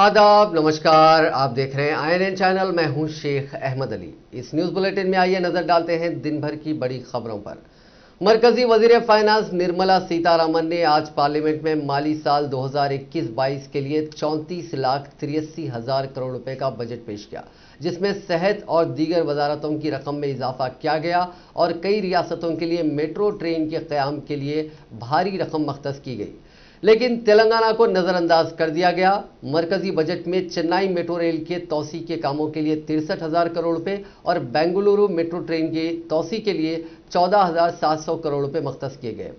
आदाब, नमस्कार। आप देख रहे हैं INN चैनल। मैं हूं शेख अहमद अली। इस न्यूज बुलेटिन में आइए नजर डालते हैं दिन भर की बड़ी खबरों पर। मरकजी वजीर फाइनेंस निर्मला सीतारामन ने आज पार्लियामेंट में माली साल 2021-22 के लिए 34,83,000 करोड़ रुपए का बजट पेश किया, जिसमें सेहत और दीगर वजारतों की रकम में इजाफा किया गया और कई रियासतों के लिए मेट्रो ट्रेन के क़याम के लिए भारी रकम मख्तस की गई, लेकिन तेलंगाना को नजरअंदाज कर दिया गया। मरकजी बजट में चेन्नई मेट्रो रेल के तौसी के कामों के लिए 63,000 करोड़ रुपए और बेंगलुरु मेट्रो ट्रेन के तौसी के लिए 14,700 करोड़ रुपए मख्तस किए गए।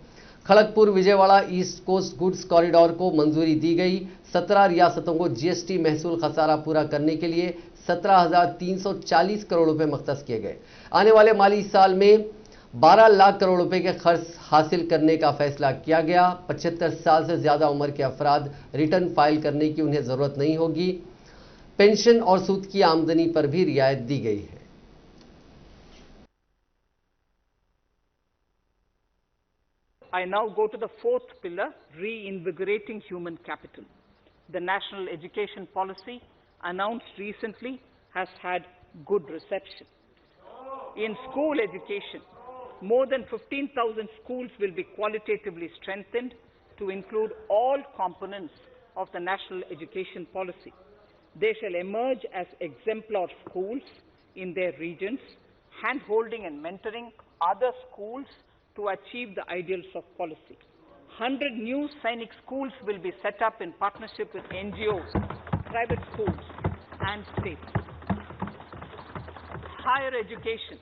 Kharagpur Vijayawada east coast goods corridor को मंजूरी दी गई। 17 रियासतों को GST महसूल खसारा पूरा करने के लिए 17,340 करोड़ रुपए मख्तस किए गए। आने वाले माली साल में 12 लाख करोड़ रुपए के खर्च हासिल करने का फैसला किया गया। 75 साल से ज्यादा उम्र के अफराद रिटर्न फाइल करने की उन्हें जरूरत नहीं होगी। पेंशन और सूद की आमदनी पर भी रियायत दी गई है। I now go to the fourth pillar, reinvigorating human capital. The national education policy announced recently has had good reception. In school education, more than 15,000 schools will be qualitatively strengthened to include all components of the national education policy. They shall emerge as exemplar schools in their regions, hand-holding and mentoring other schools to achieve the ideals of policy. 100 new Sainik schools will be set up in partnership with NGOs, private schools and states. Higher education.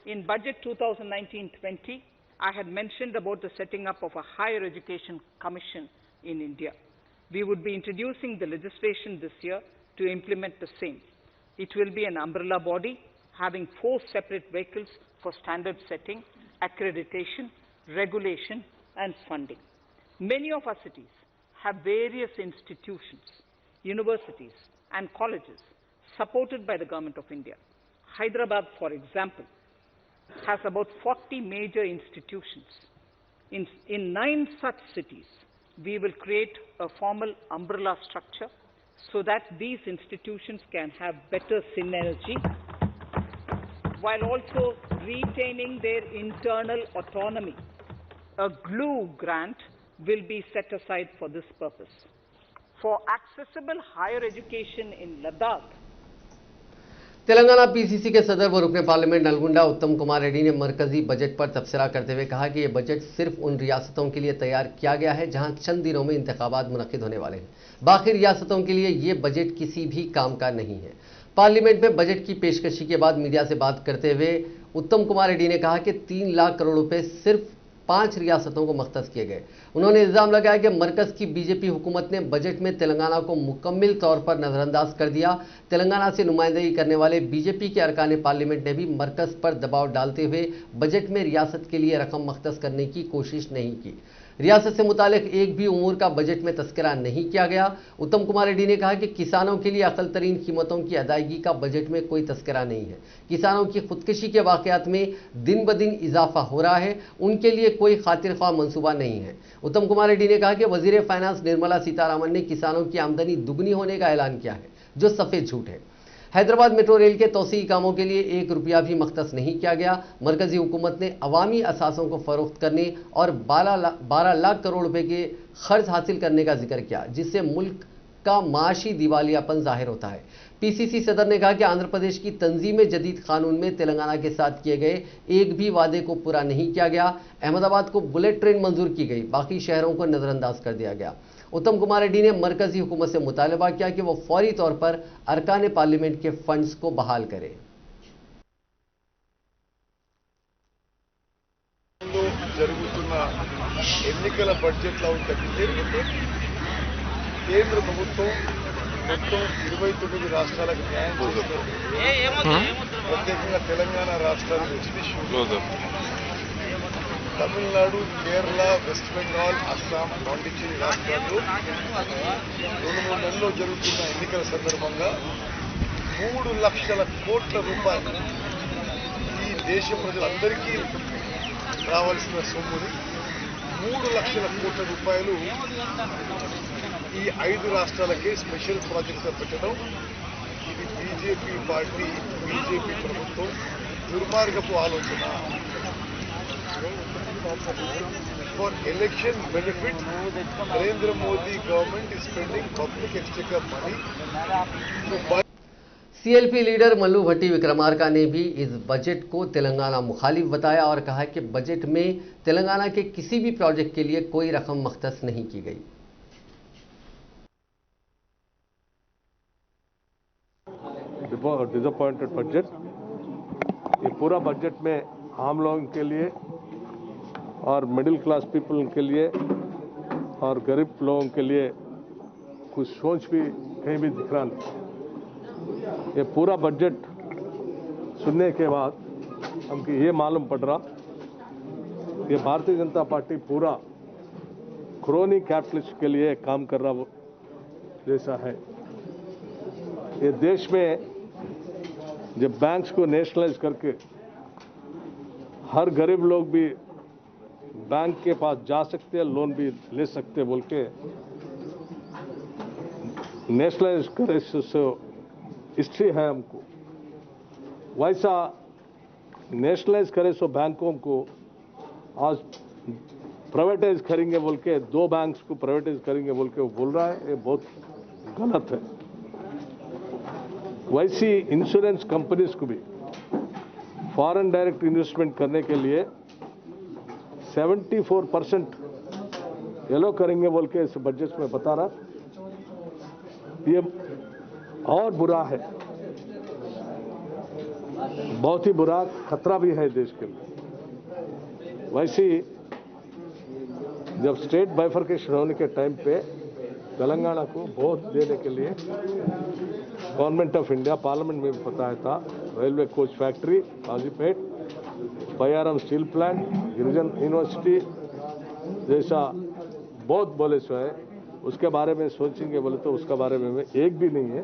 In budget 2019-20, I had mentioned about the setting up of a higher education commission in India. We would be introducing the legislation this year to implement the same. It will be an umbrella body having 4 separate vehicles for standard setting, accreditation, regulation and funding. Many of our cities have various institutions, universities and colleges supported by the Government of India. Hyderabad, for example, has about 40 major institutions. In 9 such cities, we will create a formal umbrella structure so that these institutions can have better synergy while also retaining their internal autonomy. A GLUE grant will be set aside for this purpose. For accessible higher education in Ladakh, Telangana PCC के सदर व रुकने parliament Nalgonda उत्तम कुमार रेड्डी ने मरकजी budget पर तबसरा करते हुए कहा कि यह बजट सिर्फ उन रियासतों के लिए तैयार किया गया है जहां चंद दिनों में इंतखाबात मुनक्किद होने वाले हैं। बाकी रियासतों के लिए यह बजट किसी भी काम का नहीं है। पार्लियामेंट में बजट की पेशकशी के बाद मीडिया से बात करते हुए उत्तम कुमार रेड्डी ने कहा कि 3 लाख करोड़ रुपए सिर्फ 5 रियासतों को मख्तस किए गए। उन्होंने इल्जाम लगाया कि मरकज की बीजेपी हुकूमत ने बजट में तेलंगाना को मुकम्मल तौर पर नजरअंदाज कर दिया। तेलंगाना से नुमाइंदगी करने वाले बीजेपी के अरकान पार्लियामेंट ने भी मरकज पर दबाव डालते हुए बजट में रियासत के लिए रकम मख्तस करने की कोशिश नहीं की। रियासत से मुतालिक एक भी उमूर का बजट में तस्करा नहीं किया गया। उत्तम कुमार रेड्डी ने कहा कि किसानों के लिए अकल तरीन कीमतों की अदायगी का बजट में कोई तस्करा नहीं है। किसानों की खुदकशी के वाकयात में दिन ब दिन इजाफा हो रहा है, उनके लिए कोई खातिर ख्वाह मनसूबा नहीं है। उत्तम कुमार रेड्डी ने कहा कि वजीर फाइनेंस निर्मला सीतारामन ने किसानों की आमदनी दुगनी होने का ऐलान किया है, जो सफेद झूठ है। हैदराबाद मेट्रो रेल के तौसीई कामों के लिए 1 रुपया भी मख्तस नहीं किया गया। मरकजी हुकूमत ने अवामी असासों को फरोख्त करने और 12 लाख करोड़ रुपए के खर्च हासिल करने का जिक्र किया, जिससे मुल्क का माशी दिवालियापन जाहिर होता है। PCC सदर ने कहा कि आंध्र प्रदेश की तंजीम जदीद कानून में तेलंगाना के साथ किए गए एक भी वादे को पूरा नहीं किया गया। अहमदाबाद को बुलेट ट्रेन मंजूर की गई, बाकी शहरों को नजरअंदाज कर दिया गया। उत्तम कुमार रेड्डी ने मरकजी हुकूमत से मुतालबा किया कि वह फौरी तौर पर अरकान पार्लियामेंट के फंड्स को बहाल करे। ఎన్నికల బడ్జెట్లో తగ్గితే కేంద్ర ప్రభుత్వం మొత్తం 29 రాష్ట్రాలకు న్యాయం చేస్తుంది। ప్రత్యేకంగా తెలంగాణ రాష్ట్రానికి ఎగ్జిబిషన్ తమిళనాడు, కేరళ, వెస్ట్ బెంగాల్, అస్సాం, పాండిచ్చేరి రాష్ట్రాల్లో 2-3 నెలల్లో జరుగుతున్న ఎన్నికల సందర్భంగా 3 లక్షల కోట్ల రూపాయలు ఈ దేశ ప్రజలందరికీ రావాల్సిన సొమ్ముని 3 లక్షల కోట్ల రూపాయలు ఈ 5 రాష్ట్రాలకే స్పెషల్ ప్రాజెక్ట్స్ పెట్టడం ఇది బీజేపీ పార్టీ బీజేపీ ప్రభుత్వం దుర్మార్గపు ఆలోచన. For election benefit, Narendra Modi government is spending public exchequer money to buy. CLP leader Mallu Bhatti Vikramarka ने भी इस बजट को तेलंगाना मुखालिफ बताया और कहा कि बजट में तेलंगाना के किसी भी प्रोजेक्ट के लिए कोई रकम मख्तस नहीं की गई. Disappointed budget. ये पूरा बजट में आम लोगों के लिए और मिडिल क्लास पीपल के लिए और गरीब लोगों के लिए कुछ सोच भी कहीं भी दिख रहा नहीं. ये पूरा बजट सुनने के बाद हमको ये मालूम पड़ रहा ये भारतीय जनता पार्टी पूरा क्रोनी कैपिटलिस्ट के लिए काम कर रहा जैसा है. ये देश में जब बैंक्स को नेशनलाइज करके हर गरीब लोग भी बैंक के पास जा सकते हैं, लोन भी ले सकते बोल के नेशनलाइज करे सो हिस्ट्री है हमको. वैसा नेशनलाइज करे सो बैंकों को आज प्राइवेटाइज करेंगे बोल के 2 बैंक्स को प्राइवेटाइज करेंगे बोल के वो बोल रहा है. ये बहुत गलत है. वैसी इंश्योरेंस कंपनीज को भी फॉरेन डायरेक्ट इन्वेस्टमेंट करने के लिए 74% येलो करेंगे बोल के इस बजट में बता रहा. ये और बुरा है, बहुत ही बुरा खतरा भी है देश के लिए. वैसे जब स्टेट बाइफर्केशन होने के टाइम पे तेलंगाना को वोट देने के लिए गवर्नमेंट ऑफ इंडिया पार्लियामेंट में भी बताया था. Railway coach factory Kazipet, Bayyaram steel plant, Girijan university जैसा बहुत बोले सो है. उसके बारे में सोचेंगे बोले तो उसका बारे में एक भी नहीं है.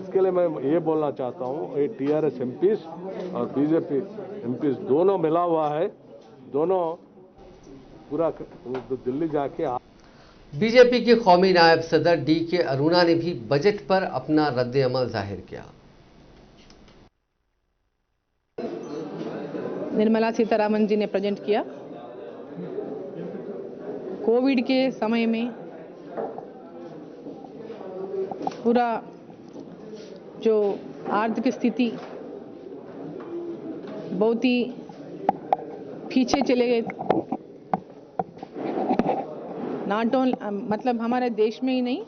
इसके लिए मैं ये बोलना चाहता हूँ ये टीआरएस एमपीज और बीजेपी एमपीज दोनों मिला हुआ है. दोनों पूरा दिल्ली जाके बीजेपी के कौमी नायब सदर DK अरुणा ने भी बजट पर अपना रद्द अमल जाहिर किया. निर्मला सीतारामन जी ने प्रेजेंट किया. कोविड के समय में पूरा जो आर्थिक स्थिति बहुत ही पीछे चले गए. नॉट ओनली मतलब हमारे देश में ही नहीं,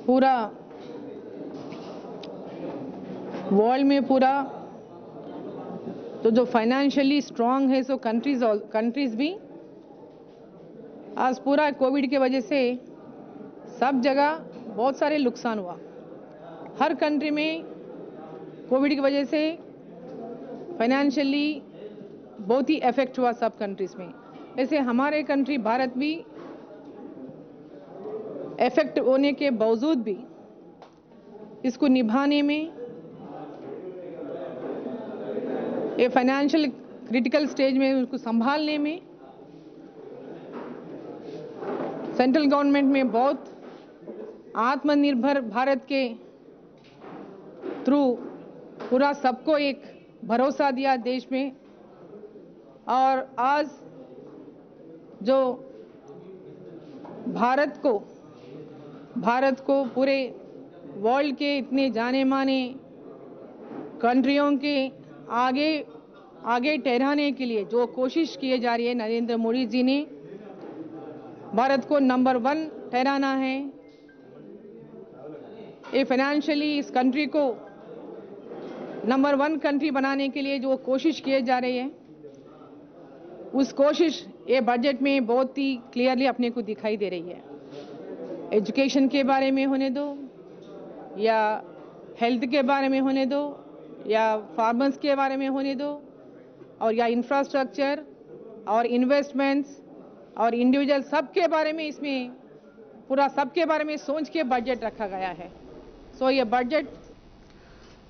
पूरा वर्ल्ड में पूरा तो जो फाइनेंशियली स्ट्रांग है सो कंट्रीज भी आज पूरा कोविड के वजह से सब जगह बहुत सारे नुकसान हुआ. हर कंट्री में कोविड की वजह से फाइनेंशियली बहुत ही इफेक्ट हुआ सब कंट्रीज में. वैसे हमारे कंट्री भारत भी इफेक्ट होने के बावजूद भी इसको निभाने में, ये फाइनेंशियल क्रिटिकल स्टेज में उसको संभालने में सेंट्रल गवर्नमेंट में बहुत आत्मनिर्भर भारत के थ्रू पूरा सबको एक भरोसा दिया देश में. और आज जो भारत को पूरे वर्ल्ड के इतने जाने माने कंट्रियों के आगे ठहराने के लिए जो कोशिश किए जा रही है नरेंद्र मोदी जी ने, भारत को नंबर 1 ठहराना है. ये फाइनेंशियली इस कंट्री को नंबर 1 कंट्री बनाने के लिए जो कोशिश किए जा रही है, उस कोशिश ये बजट में बहुत ही क्लियरली अपने को दिखाई दे रही है. एजुकेशन के बारे में होने दो या हेल्थ के बारे में होने दो या फार्मर्स के बारे में होने दो और या इंफ्रास्ट्रक्चर और इन्वेस्टमेंट्स और इंडिविजुअल सबके बारे में इसमें पूरा सबके बारे में सोच के बजट रखा गया है. सो ये बजट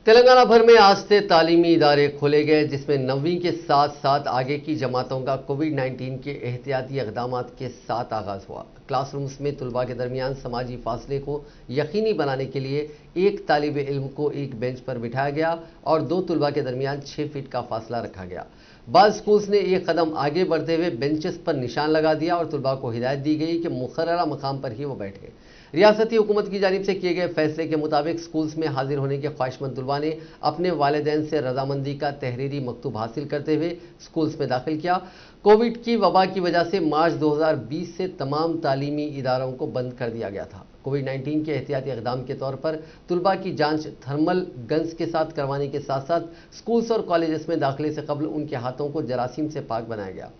तेलंगाना भर में आज से तालीमी इदारे खोले गए, जिसमें 9वीं के साथ साथ आगे की जमातों का कोविड-19 के एहतियाती इक़दाम के साथ आगाज हुआ। क्लासरूम्स में तुलबा के दरमियान समाजी फासले को यकीनी बनाने के लिए एक तालिब इल्म को एक बेंच पर बिठाया गया और 2 तुलबा के दरमियान 6 फीट का फासला रखा गया। बाद स्कूल्स ने एक कदम आगे बढ़ते हुए बेंचेस पर निशान लगा दिया और तुलबा को हिदायत दी गई कि मुकर्ररा मकाम पर ही वो बैठे। रियासती हुकूमत की जानिब से किए गए फैसले के मुताबिक स्कूल्स में हाजिर होने के ख्वाहिशमंद तुलबा ने अपने वालिदैन से रजामंदी का तहरीरी मकतूब हासिल करते हुए स्कूल्स में दाखिल किया। कोविड की वबा की वजह से मार्च 2020 से तमाम तालीमी इदारों को बंद कर दिया गया था। कोविड-19 के एहतियाती इक़दाम के तौर पर तुलबा की जांच थर्मल गन्स के साथ करवाने के साथ साथ स्कूल्स और कॉलेजेस में दाखिले से कबल उनके हाथों को जरासीम से पाक बनाया गया।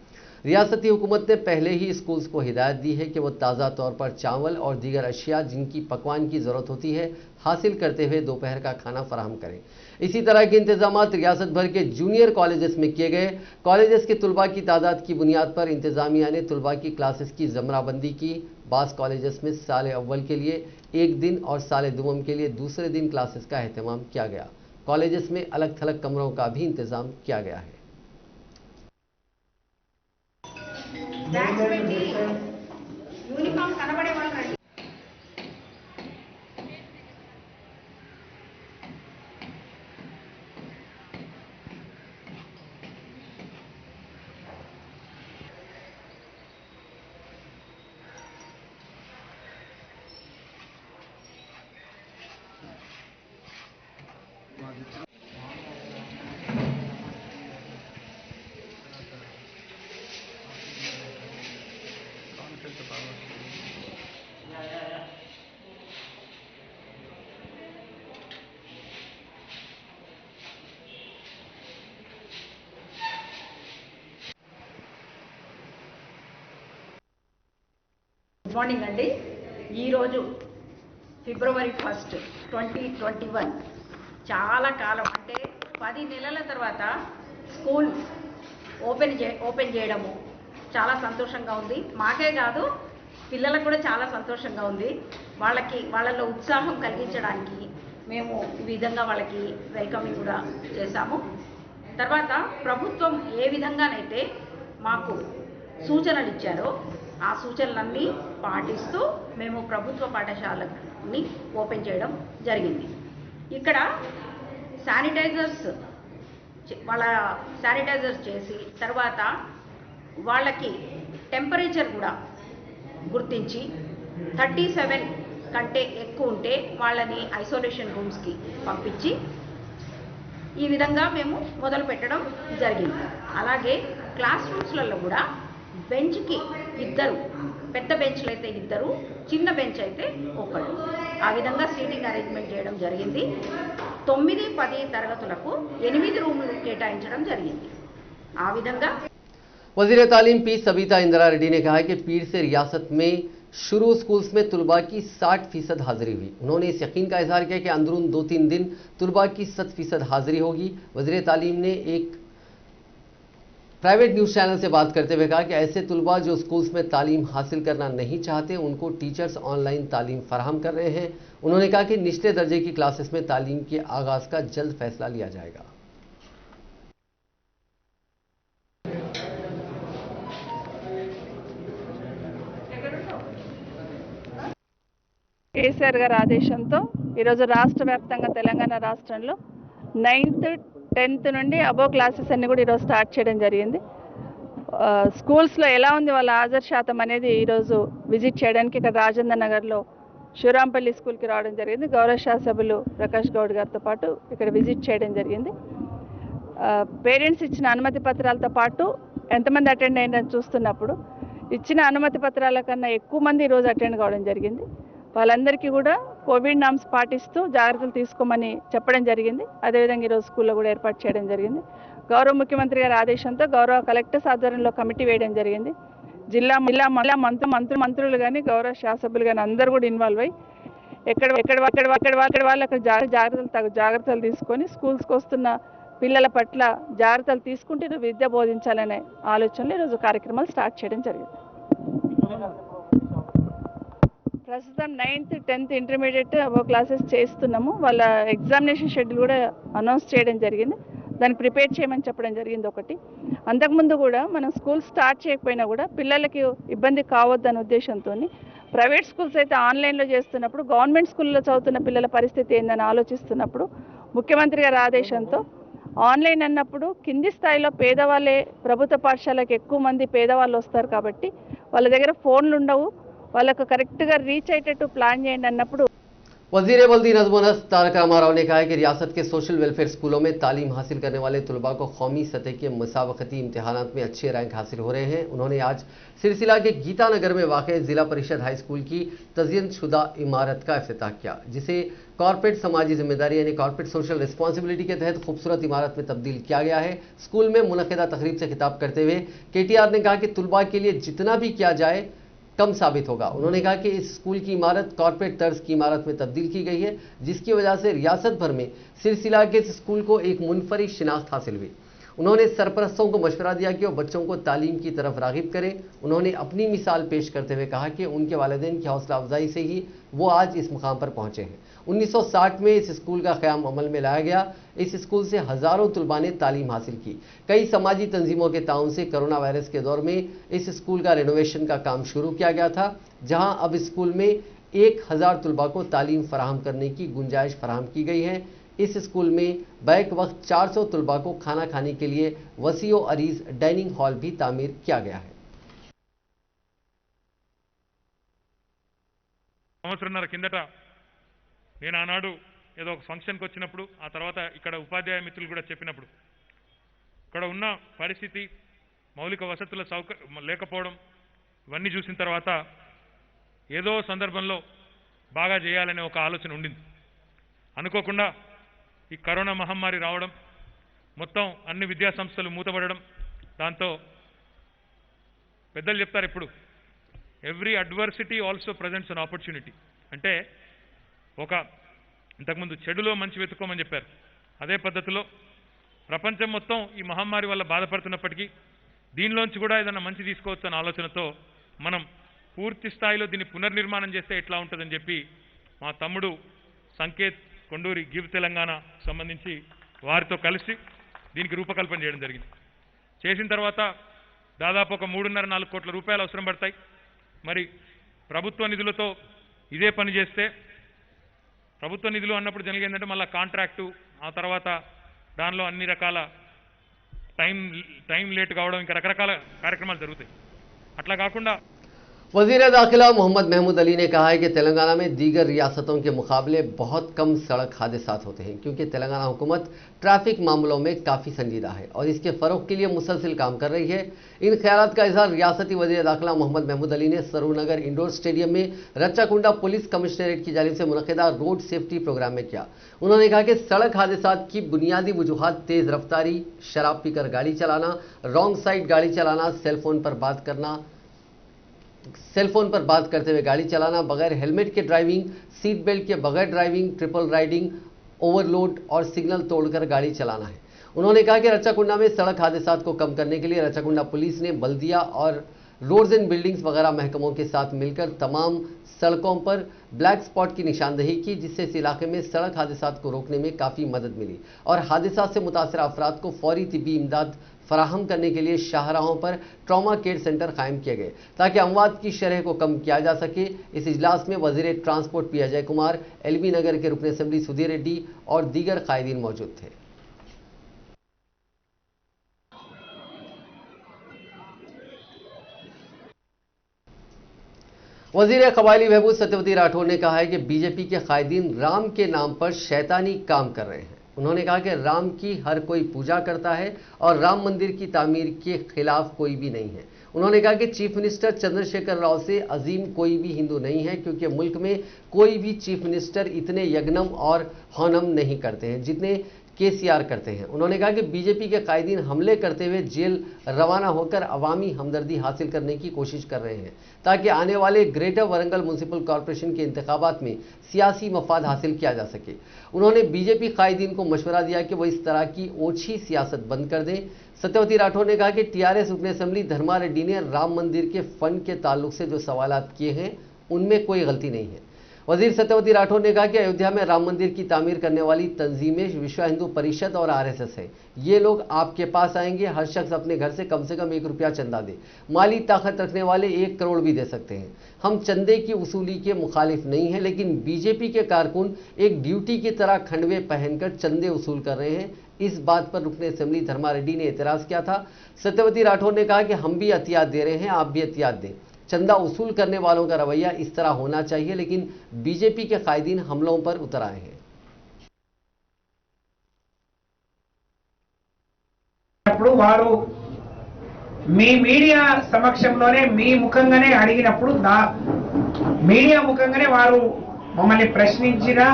रियासती हुकूमत ने पहले ही स्कूल्स को हिदायत दी है कि वो ताज़ा तौर पर चावल और दीगर अशिया जिनकी पकवान की ज़रूरत होती है हासिल करते हुए दोपहर का खाना फराहम करें। इसी तरह के इंतजाम रियासत भर के जूनियर कॉलेजेस में किए गए। कॉलेजेस के तुलबा की तादाद की बुनियाद पर इंतजामिया ने तुलबा की क्लासेस की जमराबंदी की। बास कॉलेजेस में साल अव्वल के लिए एक दिन और साल दुवम के लिए दूसरे दिन क्लासेस का अहतमाम किया गया। कॉलेजेस में अलग थलग कमरों का भी इंतजाम किया गया है। యూనిఫామ్ కనబడే వాళ్ళు రండి. గుడ్ మార్నింగ్ అండి. ఈరోజు ఫిబ్రవరి 1, 2021 చాలా కాలం అంటే 10 నెలల తర్వాత స్కూల్ ఓపెన్ చేయడము చాలా సంతోషంగా ఉంది. మాకే కాదు పిల్లలకు కూడా చాలా సంతోషంగా ఉంది. వాళ్ళలో ఉత్సాహం కలిగించడానికి మేము ఈ విధంగా వాళ్ళకి వెల్కమింగ్ కూడా చేశాము. తర్వాత ప్రభుత్వం ఏ విధంగానైతే మాకు సూచనలు ఇచ్చారో ఆ సూచనలన్నీ పాటిస్తూ మేము ప్రభుత్వ పాఠశాలని ఓపెన్ చేయడం జరిగింది. ఇక్కడ శానిటైజర్స్ చేసి తర్వాత వాళ్ళకి టెంపరేచర్ కూడా గుర్తించి 37 కంటే ఎక్కువ ఉంటే వాళ్ళని ఐసోలేషన్ రూమ్స్కి పంపించి ఈ విధంగా మేము మొదలు పెట్టడం జరిగింది. అలాగే క్లాస్ రూమ్స్లలో కూడా బెంచ్కి 2, పెద్ద బెంచ్లు అయితే 2, చిన్న బెంచ్ అయితే 1, ఆ విధంగా సీటింగ్ అరేంజ్మెంట్ చేయడం జరిగింది. 9, 10 తరగతులకు 8 రూములు కేటాయించడం జరిగింది. ఆ విధంగా वज़ीर तालीम पी सबिता इंदिरा रेड्डी ने कहा है कि पीर से रियासत में शुरू स्कूल्स में तुलबा की 60% हाजिरी हुई। उन्होंने इस यकीन का इजहार किया कि अंदरून 2-3 दिन तुलबा की 100% हाजिरी होगी। वज़ीर तालीम ने एक प्राइवेट न्यूज़ चैनल से बात करते हुए कहा कि ऐसे तुलबा जो स्कूल्स में तालीम हासिल करना नहीं चाहते उनको टीचर्स ऑनलाइन तालीम फराहम कर रहे हैं। उन्होंने कहा कि निचले दर्जे की क्लासेस में तालीम के आगाज़ का जल्द फैसला लिया जाएगा। కేసీఆర్ గారి ఆదేశంతో ఈరోజు రాష్ట్ర వ్యాప్తంగా తెలంగాణ రాష్ట్రంలో 9th, 10th నుండి అబో క్లాసెస్ అన్ని కూడా ఈరోజు స్టార్ట్ చేయడం జరిగింది. స్కూల్స్లో ఎలా ఉంది వాళ్ళ హాజరు శాతం అనేది ఈరోజు విజిట్ చేయడానికి ఇక్కడ రాజేంద్ర నగర్లో శివరాంపల్లి స్కూల్కి రావడం జరిగింది. గౌరవ శాసనసభ్యులు ప్రకాష్ గౌడ్ గారితో పాటు ఇక్కడ విజిట్ చేయడం జరిగింది. పేరెంట్స్ ఇచ్చిన అనుమతి పత్రాలతో పాటు ఎంతమంది అటెండ్ అయ్యిందని చూస్తున్నప్పుడు ఇచ్చిన అనుమతి పత్రాల కన్నా ఎక్కువ మంది ఈరోజు అటెండ్ కావడం జరిగింది. వాళ్ళందరికీ కూడా కోవిడ్ నామ్స్ పాటిస్తూ జాగ్రత్తలు తీసుకోమని చెప్పడం జరిగింది. అదేవిధంగా ఈరోజు స్కూల్లో కూడా ఏర్పాటు చేయడం జరిగింది. గౌరవ ముఖ్యమంత్రి గారి ఆదేశంతో గౌరవ కలెక్టర్స్ ఆధ్వర్యంలో కమిటీ వేయడం జరిగింది. జిల్లా మంత్రులు కానీ గౌరవ శాసనసభ్యులు కానీ అందరూ కూడా ఇన్వాల్వ్ అయ్యి ఎక్కడ వాళ్ళు అక్కడ జాగ్రత్తలు తీసుకొని స్కూల్స్కి వస్తున్న పిల్లల పట్ల జాగ్రత్తలు తీసుకుంటూ విద్య బోధించాలనే ఆలోచనలో ఈరోజు కార్యక్రమాలు స్టార్ట్ చేయడం జరిగింది. ప్రస్తుతం 9th 10th ఇంటర్మీడియట్ అబో క్లాసెస్ చేస్తున్నాము. వాళ్ళ ఎగ్జామినేషన్ షెడ్యూల్ కూడా అనౌన్స్ చేయడం జరిగింది. దాన్ని ప్రిపేర్ చేయమని చెప్పడం జరిగింది ఒకటి. అంతకుముందు కూడా మనం స్కూల్ స్టార్ట్ చేయకపోయినా కూడా పిల్లలకి ఇబ్బంది కావద్దనే ఉద్దేశంతో ప్రైవేట్ స్కూల్స్ అయితే ఆన్లైన్లో చేస్తున్నప్పుడు గవర్నమెంట్ స్కూల్లో చదువుతున్న పిల్లల పరిస్థితి ఏందని ఆలోచిస్తున్నప్పుడు ముఖ్యమంత్రి గారి ఆదేశంతో ఆన్లైన్ అన్నప్పుడు కింది స్థాయిలో పేదవాళ్ళే ప్రభుత్వ పాఠశాలకు ఎక్కువ మంది పేదవాళ్ళు వస్తారు కాబట్టి వాళ్ళ దగ్గర ఫోన్లు ఉండవు, వాళ్ళకు కరెక్ట్గా రీచ్ అయ్యేటట్టు ప్లాన్ చేయండి అన్నప్పుడు वजीर बल्दी नज़्म-ओ-नस्र तारक रामा राव ने कहा है कि रियासत के सोशल वेलफेयर स्कूलों में तालीम हासिल करने वाले तलबा को कौमी सतह के मुसाबकती इम्तिहानात में अच्छे रैंक हासिल हो रहे हैं। उन्होंने आज सिरसिला के गीतानगर में वाक़ जिला परिषद हाई स्कूल की तज़यीनशुदा इमारत का इफ्तिताह किया, जिसे कॉर्पोरेट समाजी जिम्मेदारी यानी कॉर्पोरेट सोशल रिस्पॉन्सिबिलिटी के तहत खूबसूरत इमारत में तब्दील किया गया है। स्कूल में मुनक़िदा तकरीब से खिताब करते हुए KTR ने कहा कि तलबा के लिए जितना भी किया जाए कम साबित होगा। उन्होंने कहा कि इस स्कूल की इमारत कॉर्पोरेट तर्ज की इमारत में तब्दील की गई है, जिसकी वजह से रियासत भर में सिलसिला के इस स्कूल को एक मुनफरिद शिनाख्त हासिल हुई। उन्होंने सरपरस्तों को मशवरा दिया कि वो बच्चों को तालीम की तरफ राग़िब करें। उन्होंने अपनी मिसाल पेश करते हुए कहा कि उनके वालिदैन की हौसला अफजाई से ही वो आज इस मुकाम पर पहुँचे हैं। 1960 में इस स्कूल का क़याम अमल में लाया गया। इस स्कूल से हज़ारों तलबा ने तालीम हासिल की। कई समाजी तंजीमों के ताउन से कोरोना वायरस के दौर में इस स्कूल का रेनोवेशन का काम शुरू किया गया था, जहां अब स्कूल में 1000 तलबा को तालीम फराहम करने की गुंजाइश फराहम की गई है। इस स्कूल में बैक वक्त 400 तलबा को खाना खाने के लिए वसी व अरीज डाइनिंग हॉल भी तामीर किया गया है। సంవత్సరంన్నర కిందట నేను ఆనాడు ఏదో ఒక ఫంక్షన్కి వచ్చినప్పుడు ఆ తర్వాత ఇక్కడ ఉపాధ్యాయ మిత్రులు కూడా చెప్పినప్పుడు ఇక్కడ ఉన్న పరిస్థితి మౌలిక వసతుల లేకపోవడం ఇవన్నీ చూసిన తర్వాత ఏదో సందర్భంలో బాగా చేయాలనే ఒక ఆలోచన ఉండింది. అనుకోకుండా ఈ కరోనా మహమ్మారి రావడం, మొత్తం అన్ని విద్యా సంస్థలు మూతపడడం, దాంతో పెద్దలు చెప్తారు ఇప్పుడు every adversity also presents an opportunity. అంటే ఒక ఇంతకుముందు చెడులో మంచి వెతుక్కోమని చెప్పారు, అదే పద్ధతిలో ప్రపంచం మొత్తం ఈ మహమ్మారి వల్ల బాధపడుతున్నప్పటికీ దీనిలోంచి కూడా ఏదైనా మంచి తీసుకోవచ్చు అన్న ఆలోచనతో మనం పూర్తి స్థాయిలో దీన్ని పునర్నిర్మాణం చేస్తే ఎట్లా ఉంటుందని చెప్పి మా తమ్ముడు సంకేత్ కొండూరి గివ్ తెలంగాణ సంబంధించి వారితో కలిసి దీనికి రూపకల్పన చేయడం జరిగింది. చేసిన తర్వాత దాదాపు ఒక 3.5-4 కోట్ల రూపాయలు అవసరం పడతాయి. మరి ప్రభుత్వ నిధులతో ఇదే పని చేస్తే, ప్రభుత్వ నిధులు అన్నప్పుడు జనరల్గా ఏంటంటే మళ్ళీ కాంట్రాక్టు, ఆ తర్వాత దానిలో అన్ని రకాల టైం లేట్ కావడం, ఇంకా రకరకాల కార్యక్రమాలు జరుగుతాయి. అట్లా కాకుండా वज़ीर दाखिला मोहम्मद महमूद अली ने कहा है कि तेलंगाना में दीगर रियासतों के मुकाबले बहुत कम सड़क हादसात होते हैं, क्योंकि तेलंगाना हुकूमत ट्रैफिक मामलों में काफ़ी संजीदा है और इसके फ़रोग़ के लिए मुसलसिल काम कर रही है। इन ख्यालात का इज़हार रियासती वज़ीर दाखिला मोहम्मद महमूद अली ने सरूनगर इंडोर स्टेडियम में रच्चाकुंडा पुलिस कमिश्नरेट की जानिब से मुनक़िदा रोड सेफ्टी प्रोग्राम में किया। उन्होंने कहा कि सड़क हादसात की बुनियादी वजूहात तेज़ रफ्तारी, शराब पीकर गाड़ी चलाना, रॉन्ग साइड गाड़ी चलाना, सेलफोन पर बात करते हुए गाड़ी चलाना, बगैर हेलमेट के ड्राइविंग, सीट बेल्ट के बगैर ड्राइविंग, ट्रिपल राइडिंग, ओवरलोड और सिग्नल तोड़कर गाड़ी चलाना है। उन्होंने कहा कि रच्चाकुंडा में सड़क हादसात को कम करने के लिए रच्चाकुंडा पुलिस ने बल्दिया और रोड्स एंड बिल्डिंग्स वगैरह महकमों के साथ मिलकर तमाम सड़कों पर ब्लैक स्पॉट की निशानदेही की, जिससे इस इलाके में सड़क हादसात को रोकने में काफ़ी मदद मिली और हादसा से मुतासर अफराद को फौरी तिब्बी इमदाद फराहम करने के लिए शाहराहों पर ट्रॉमा केयर सेंटर कायम किए गए ताकि अमवात की शरह को कम किया जा सके। इस इजलास में वज़ीर transport P Ajay Kumar, LB Nagar के रुकन असेंबली सुधीर रेड्डी और दीगर कायदीन मौजूद थे। वज़ीर क़बायली बहबूद सत्यवती राठौर ने कहा है कि बीजेपी के कायदीन राम के नाम पर शैतानी काम कर रहे हैं। उन्होंने कहा कि राम की हर कोई पूजा करता है और राम मंदिर की तामीर के खिलाफ कोई भी नहीं है। उन्होंने कहा कि चीफ मिनिस्टर चंद्रशेखर राव से अजीम कोई भी हिंदू नहीं है, क्योंकि मुल्क में कोई भी चीफ मिनिस्टर इतने यज्ञम और हौनम नहीं करते हैं जितने KCR करते हैं। उन्होंने कहा कि बीजेपी के कायदीन हमले करते हुए जेल रवाना होकर अवामी हमदर्दी हासिल करने की कोशिश कर रहे हैं ताकि आने वाले ग्रेटर वरंगल म्यूनसिपल कॉरपोरेशन के इंतखाबात में सियासी मफाद हासिल किया जा सके। उन्होंने बीजेपी कायदीन को मशवरा दिया कि वो इस तरह की ओछी सियासत बंद कर दें। सत्यवती राठौर ने कहा कि TRS रुकन असेंबली धर्मा रेड्डी ने राम मंदिर के फंड के ताल्लुक से जो सवालात किए हैं उनमें कोई गलती नहीं है। वजीर सत्यवती राठौर ने कहा कि अयोध्या में राम मंदिर की तामीर करने वाली तंजीमें विश्व हिंदू परिषद और आरएसएस है। ये लोग आपके पास आएंगे, हर शख्स अपने घर से कम ₹1 चंदा दे। माली ताकत रखने वाले 1 करोड़ भी दे सकते हैं। हम चंदे की वसूली के मुखालिफ नहीं हैं, लेकिन बीजेपी के कारकुन एक ड्यूटी की तरह खंडवे पहनकर चंदे वसूल कर रहे हैं। इस बात पर रुकने असेंबली धर्मा रेड्डी ने एतराज किया था। सत्यवती राठौर ने कहा कि हम भी एहतियात दे रहे हैं, आप भी एहतियात दें। चंदा वसूल करने वालों का रवैया इस तरह होना चाहिए, लेकिन बीजेपी के कायदीन हमलों पर उतर आए हैं। వారు మీ మీడియా సమక్షంలోనే మీ ముఖంగానే అడిగినప్పుడు మీడియా ముఖంగానే వారు మమ్మల్ని ప్రశ్నించినా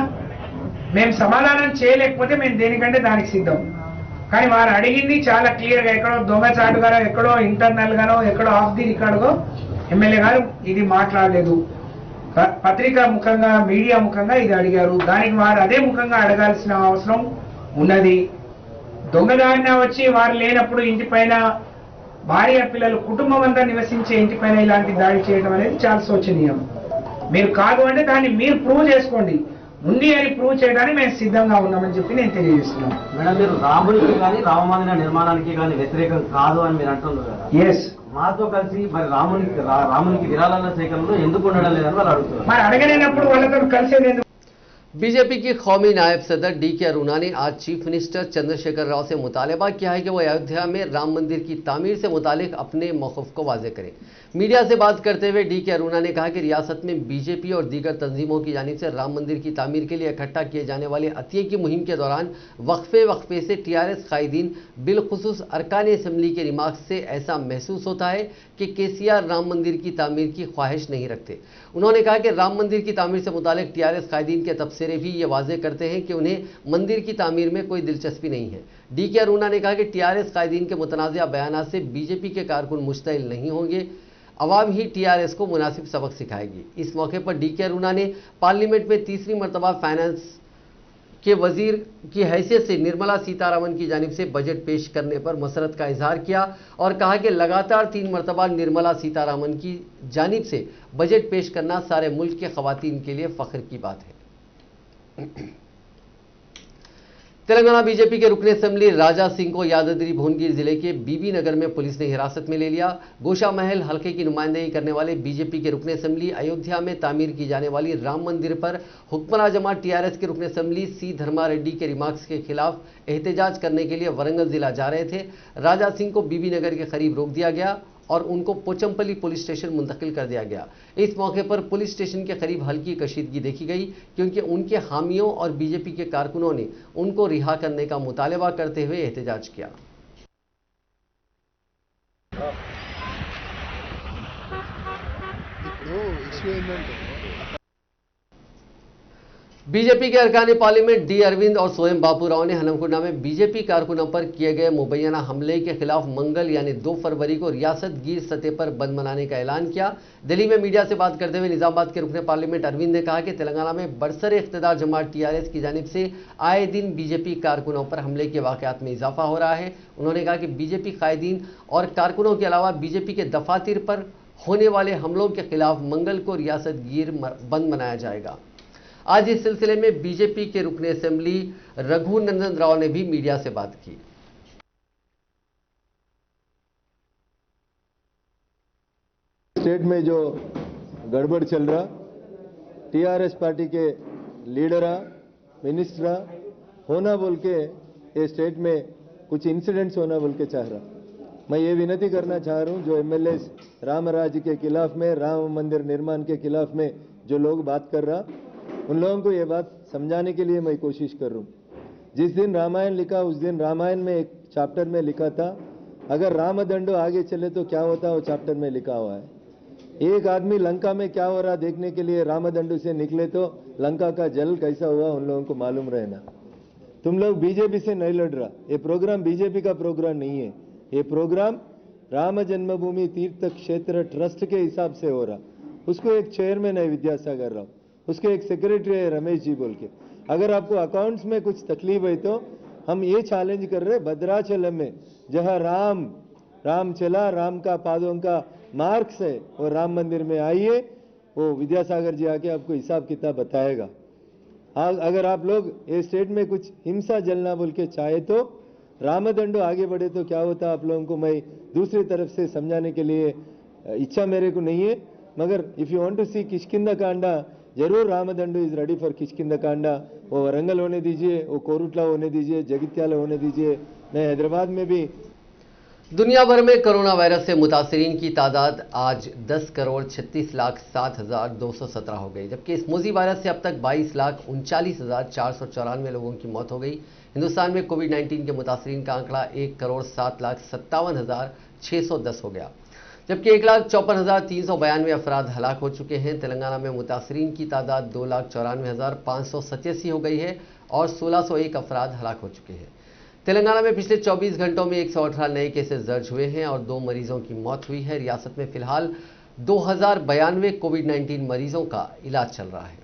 మేము సమాధానం చేయలేకపోతే మేము దేనికంటే దానికి సిద్ధం. కానీ వారు అడిగింది చాలా క్లియర్ గా ఎక్కడో దొంగచాటుగానో ఎక్కడో ఇంటర్నల్ గానో ఎక్కడో of the record go MLA గారు ఇది మాట్లాడలేదు. పత్రికా ముఖంగా మీడియా ముఖంగా ఇది అడిగారు. దానికి వారు అదే ముఖంగా అడగాల్సిన అవసరం ఉన్నది. దొంగదారిన వచ్చి వారు లేనప్పుడు ఇంటిపైన భార్య పిల్లలు కుటుంబం అంతా నివసించే ఇంటిపైన ఇలాంటి దాడి చేయడం అనేది చాలా శోచనీయం. మీరు కాదు అంటే దాన్ని మీరు ప్రూవ్ చేసుకోండి. ఉంది అని ప్రూవ్ చేయడానికి మేము సిద్ధంగా ఉన్నామని చెప్పి నేను తెలియజేస్తున్నాను. మేడం, మీరు రాముడికి కానీ రామమందిర నిర్మాణానికి కానీ వ్యతిరేకం కాదు అని మీరు అంటున్నారు కదా. ఎస్, మాతో కలిసి మరి రామునికి విరాళాల సేకరణలో ఎందుకు ఉండడం లేదని వాళ్ళు అడుగుతున్నారు. మరి అడగలేనప్పుడు వాళ్ళతో కలిసేది. बीजेपी के कौमी नायब सदर डी.के. अरुणा ने आज चीफ मिनिस्टर चंद्रशेखर राव से मुतालबा किया है कि वो अयोध्या में राम मंदिर की तामीर से मुतालिक अपने मौक़िफ़ को वाज़े करें। मीडिया से बात करते हुए डी.के. अरुणा ने कहा कि रियासत में बीजेपी और दीगर तंजीमों की जानिब से राम मंदिर की तामीर के लिए इकट्ठा किए जाने वाले अतिये की मुहिम के दौरान वक्फे से टीआरएस कायदीन बिलखुसूस अरकान असम्बली के रिमार्क्स से ऐसा महसूस होता है कि केसीआर राम मंदिर की तामीर की ख्वाहिश नहीं रखते। उन्होंने कहा कि राम मंदिर की तामीर से मुतालिक टीआरएस कायदीन के तबसरे भी ये वाजे करते हैं कि उन्हें मंदिर की तामीर में कोई दिलचस्पी नहीं है। डी.के. अरुणा ने कहा कि टीआरएस कायदीन के मुतनाज़िया बयानात से बीजेपी के कारकुन मुश्तइल नहीं होंगे, अवाम ही टीआरएस को मुनासिब सबक सिखाएगी। इस मौके पर डी.के. अरुणा ने पार्लियामेंट में तीसरी मरतबा फाइनेंस के वजीर की हैसियत से निर्मला सीतारमण की जानिब से बजट पेश करने पर मसरत का इजहार किया और कहा कि लगातार 3 मरतबा निर्मला सीतारमण की जानिब से बजट पेश करना सारे मुल्क के खवातीन के लिए फ़ख्र की बात है। तेलंगाना बीजेपी के रुकने असेंबली राजा सिंह को यादाद्री भुवनगिर जिले के बीबी नगर में पुलिस ने हिरासत में ले लिया। गोशा महल हल्के की नुमाइंदगी करने वाले बीजेपी के रुकने असेंबली अयोध्या में तामीर की जाने वाली राम मंदिर पर हुक्मरान जमात टीआरएस के रुकने असेंबली सी धर्मा रेड्डी के रिमार्क्स के खिलाफ एहतजाज करने के लिए वरंगल जिला जा रहे थे। राजा सिंह को बीबी नगर के करीब रोक दिया गया और उनको पोचमपल्ली पुलिस स्टेशन मुंतकिल कर दिया गया। इस मौके पर पुलिस स्टेशन के करीब हल्की कशीदगी देखी गई, क्योंकि उनके हामियों और बीजेपी के कारकुनों ने उनको रिहा करने का मुतालबा करते हुए एहतजाज किया। बीजेपी के अरकान पार्लियामेंट डी अरविंद और सोएम बापूराव ने हनमकुंडा में बीजेपी कारकुनों पर किए गए मुबैना हमले के खिलाफ मंगल यानी 2 फरवरी को रियासत गिर सतह पर बंद मनाने का ऐलान किया। दिल्ली में मीडिया से बात करते हुए निजामाबाद के रुकने पार्लियामेंट अरविंद ने कहा कि तेलंगाना में बरसर इख्तिदार जमात टीआरएस की जानिब से आए दिन बीजेपी कारकुनों पर हमले के वाकयात में इजाफा हो रहा है। उन्होंने कहा कि बीजेपी कायदीन और कारकुनों के अलावा बीजेपी के दफातर पर होने वाले हमलों के खिलाफ मंगल को रियासत गिर बंद मनाया जाएगा। आज इस सिलसिले में बीजेपी के रुकने असेंबली रघुनंदन राव ने भी मीडिया से बात की। स्टेट में जो गड़बड़ चल रहा, टीआरएस पार्टी के लीडरा मिनिस्टरा होना बोल के ये स्टेट में कुछ इंसिडेंट्स होना बोल के चाह रहा। मैं ये विनती करना चाह रहा हूँ, जो एमएलए राम राज्य के खिलाफ में, राम मंदिर निर्माण के खिलाफ में जो लोग बात कर रहा, उन लोगों को ये बात समझाने के लिए मैं कोशिश कर रहा हूँ। जिस दिन रामायण लिखा, उस दिन रामायण में एक चैप्टर में लिखा था, अगर रामदंडो आगे चले तो क्या होता, वो चैप्टर में लिखा हुआ है। एक आदमी लंका में क्या हो रहा देखने के लिए रामदंडो से निकले तो लंका का जल कैसा हुआ उन लोगों को मालूम रहना। तुम लोग बीजेपी से नहीं लड़ रहा, ये प्रोग्राम बीजेपी का प्रोग्राम नहीं है। ये प्रोग्राम राम जन्मभूमि तीर्थ क्षेत्र ट्रस्ट के हिसाब से हो रहा। उसको एक चेयरमैन है विद्यासागर राव, उसके एक सेक्रेटरी है रमेश जी बोल के। अगर आपको अकाउंट्स में कुछ तकलीफ है तो हम ये चैलेंज कर रहे, भद्राचलम में जहां राम चला, राम का पादों का मार्क्स है, और राम मंदिर में आइए, वो विद्यासागर जी आके आपको हिसाब किताब बताएगा। अगर आप लोग ये स्टेट में कुछ हिंसा जलना बोल के चाहे तो रामदंडो आगे बढ़े तो क्या होता आप लोगों को मैं दूसरी तरफ से समझाने के लिए इच्छा मेरे को नहीं है, मगर if you want to see Kishkindha Kanda जरूर Ramdando is ready for Kishkindha Kanda. वो वरंगल होने दीजिए, वो कोरुटला होने दीजिए, जगित्याला होने दीजिए, मैं हैदराबाद में भी। दुनिया भर में कोरोना वायरस से मुतासरीन की तादाद आज 10,36,07,217 हो गई, जबकि इस मोजी वायरस से अब तक 22,39,494 लोगों की मौत हो गई। हिंदुस्तान में कोविड-19 के मुतासरीन का आंकड़ा 1,07,57,610 हो गया, जबकि 1,54,392 अफराद हलाक हो चुके हैं। तेलंगाना में मुतासरीन की तादाद 2,94,587 हो गई है और 1,601 अफराद हलाक हो चुके हैं। तेलंगाना में पिछले 24 घंटों में 118 नए केसेस दर्ज हुए हैं और 2 मरीजों की मौत हुई है। रियासत में फिलहाल 2092 कोविड-19 मरीजों का इलाज चल रहा है।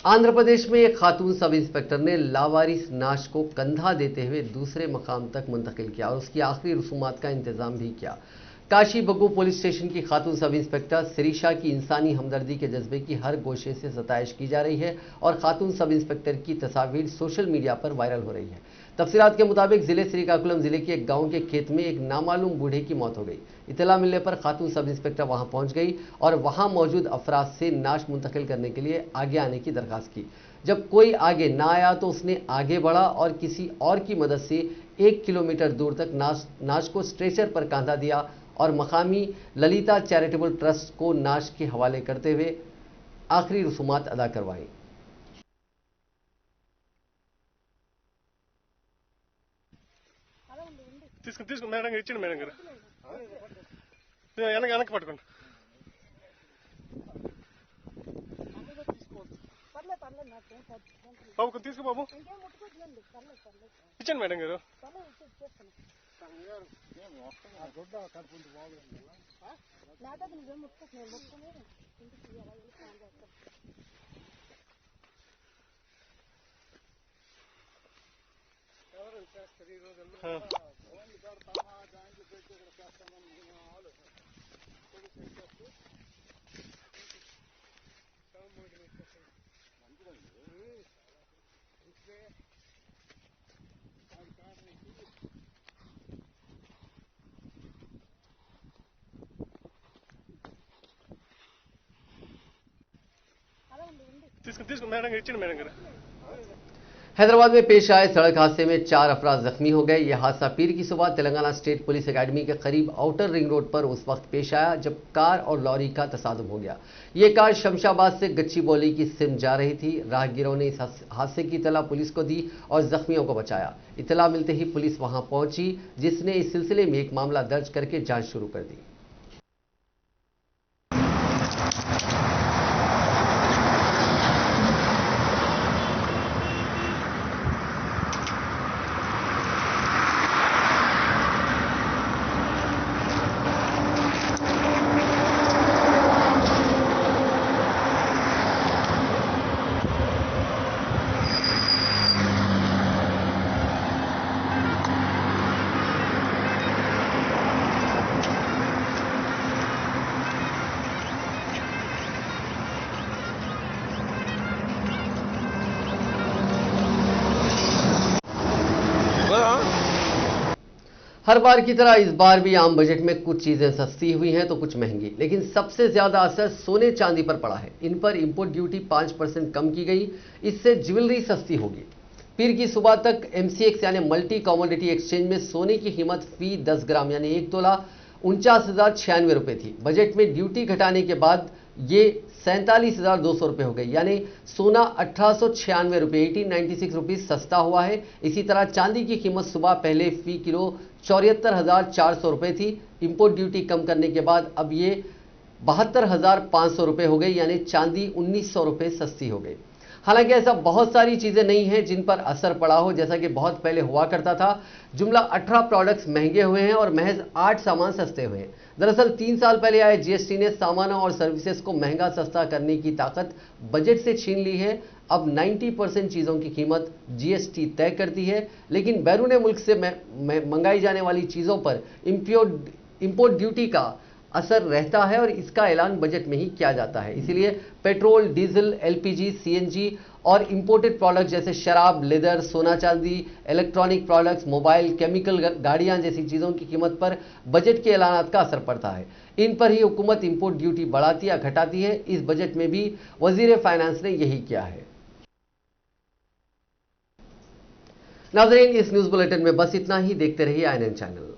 आंध्र प्रदेश में एक खातून सब इंस्पेक्टर ने लावारिस नाश को कंधा देते हुए दूसरे मकाम तक मुंतकिल किया और उसकी आखिरी रसूमात का इंतजाम भी किया। काशी बग्गू पुलिस स्टेशन की खातून सब इंस्पेक्टर सिरीशा की इंसानी हमदर्दी के जज्बे की हर गोशे से सताइश की जा रही है और खातून सब इंस्पेक्टर की तस्वीर सोशल मीडिया पर वायरल हो रही है। तफसीलात के मुताबिक जिले श्रीकाकुलम जिले के एक गांव के खेत में एक नामालूम बूढ़े की मौत हो गई। इतला मिलने पर खातून सब इंस्पेक्टर वहां पहुंच गई और वहां मौजूद अफराद से नाश मुंतकिल करने के लिए आगे आने की दरखास्त की। जब कोई आगे ना आया तो उसने आगे बढ़ा और किसी और की मदद से 1 किलोमीटर दूर तक नाश को स्ट्रेचर पर कांधा दिया और मकामी ललिता चैरिटेबल ट्रस्ट को नाश के हवाले करते हुए आखिरी रसूमात अदा करवाई। మేడం ఇచ్చిండు మేడం గారు వెనక్కి పట్టుకోండి బాబు కొంచెం తీసుకో బాబు ఇచ్చండి మేడం గారు తీసుకుని మేడం ఇచ్చిండు మేడం గారు। हैदराबाद में पेश आए सड़क हादसे में 4 अफराद जख्मी हो गए। यह हादसा पीर की सुबह तेलंगाना स्टेट पुलिस एकेडमी के करीब आउटर रिंग रोड पर उस वक्त पेश आया जब कार और लॉरी का तसादुम हो गया। ये कार शमशाबाद से गच्चीबौली की सिम जा रही थी। राहगीरों ने इस हादसे की इतला पुलिस को दी और जख्मियों को बचाया। इतला मिलते ही पुलिस वहां पहुंची, जिसने इस सिलसिले में एक मामला दर्ज करके जांच शुरू कर दी। हर बार की तरह इस बार भी आम बजट में कुछ चीजें सस्ती हुई हैं तो कुछ महंगी, लेकिन सबसे ज्यादा असर सोने चांदी पर पड़ा है। इन पर इंपोर्ट ड्यूटी 5% कम की गई, इससे ज्वेलरी सस्ती होगी। पीर की सुबह तक MCX यानी मल्टी कमोडिटी एक्सचेंज में सोने की कीमत फी 10 ग्राम यानी 1 तोला 49,096 रुपए थी। बजट में ड्यूटी घटाने के बाद ये 47,200 रुपए हो गई, यानी सोना 1896 रुपए 1896 रुपीज सस्ता हुआ है। इसी तरह चांदी की कीमत सुबह पहले फी किलो 74,400 रुपए थी। इंपोर्ट ड्यूटी कम करने के बाद अब ये 72,500 रुपए हो गई, यानी चांदी 1,900 रुपए सस्ती हो गई। हालांकि ऐसा बहुत सारी चीजें नहीं हैं जिन पर असर पड़ा हो, जैसा कि बहुत पहले हुआ करता था। जुमला 18 प्रोडक्ट्स महंगे हुए हैं और महज 8 सामान सस्ते हुए हैं। दरअसल 3 साल पहले आए GST ने सामानों और सर्विसेज को महंगा सस्ता करने की ताकत बजट से छीन ली है। अब 90% चीज़ों की कीमत GST तय करती है, लेकिन बैरून मुल्क से मंगाई जाने वाली चीज़ों पर इंपोर्ट ड्यूटी का असर रहता है और इसका ऐलान बजट में ही किया जाता है। इसीलिए पेट्रोल, डीजल, एलपीजी, सीएनजी और इंपोर्टेड प्रोडक्ट्स जैसे शराब, लेदर, सोना चांदी, इलेक्ट्रॉनिक प्रोडक्ट्स, मोबाइल, केमिकल गाड़ियां जैसी चीज़ों की कीमत पर बजट के ऐलानात का असर पड़ता है। इन पर ही हुकूमत इंपोर्ट ड्यूटी बढ़ाती या घटाती है। इस बजट में भी वजीर फाइनेंस ने यही किया है। नाज़रीन, इस न्यूज़ बुलेटिन में बस इतना ही। देखते रहिए INN चैनल।